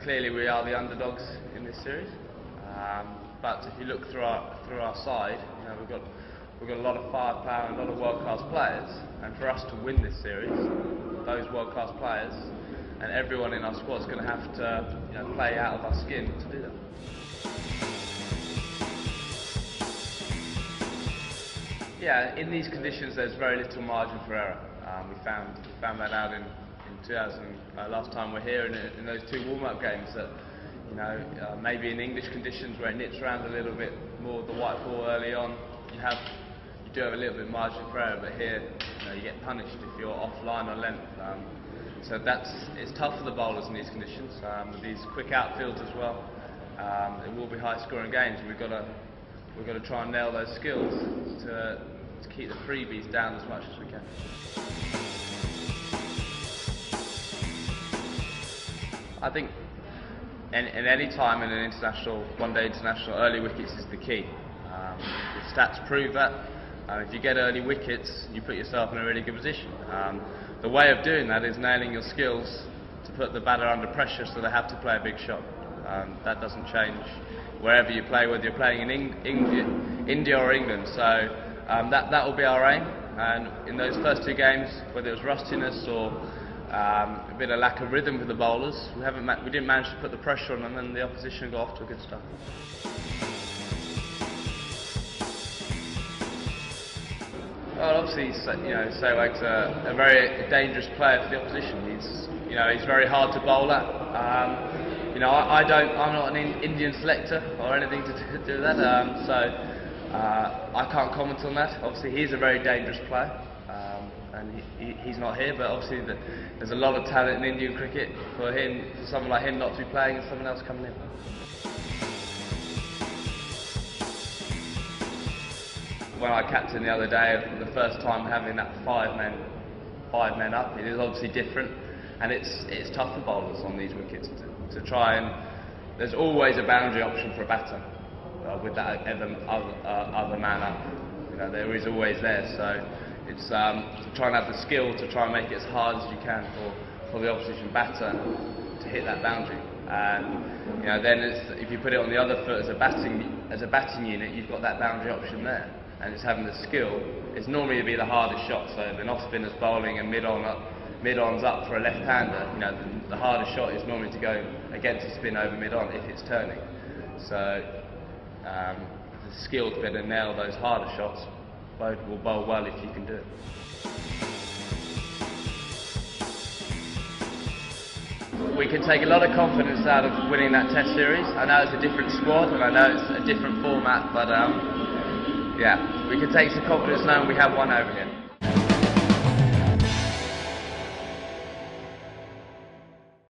clearly we are the underdogs in this series. But if you look through our side, we've got a lot of firepower and a lot of world-class players. And for us to win this series, those world-class players and everyone in our squad is going to have to play out of our skin to do that. Yeah, in these conditions there's very little margin for error. We found that out in 2000, last time we're here in those two warm-up games, that maybe in English conditions where it nips around a little bit more with the white ball early on, you do have a little bit of margin for error, but here you get punished if you're offline or length. So it's tough for the bowlers in these conditions. With these quick outfields as well, it will be high-scoring games. We've got to try and nail those skills to keep the freebies down as much as we can. I think in any time in an international, one-day international, early wickets is the key. The stats prove that. If you get early wickets, you put yourself in a really good position. The way of doing that is nailing your skills to put the batter under pressure so they have to play a big shot. That doesn't change wherever you play, whether you're playing in India or England. So that will be our aim. And in those first two games, whether it was rustiness or a bit of lack of rhythm with the bowlers, we didn't manage to put the pressure on them, and the opposition got off to a good start. Well, obviously, Sehwag's a very dangerous player for the opposition. He's very hard to bowl at. I'm not an Indian selector or anything to do with that, so I can't comment on that. Obviously, he's a very dangerous player, and he's not here. But obviously, there's a lot of talent in Indian cricket for someone like him not to be playing and someone else coming in. When I captained the other day, for the first time having that five men up, it is obviously different, and it's tough for bowlers on these wickets to try and. There's always a boundary option for a batter with that other man up. There is always there, so it's to try and have the skill to try and make it as hard as you can for the opposition batter to hit that boundary. And then if you put it on the other foot as a batting unit, you've got that boundary option there. And it's having the skill. It's normally to be the hardest shot. So if an off-spinner's bowling and mid-on's up for a left-hander, the hardest shot is normally to go against a spin over mid-on if it's turning. So the skill to be able to nail those harder shots will bowl well if you can do it. We can take a lot of confidence out of winning that Test series. I know it's a different squad and I know it's a different format, but yeah, we can take some confidence now we have one over here.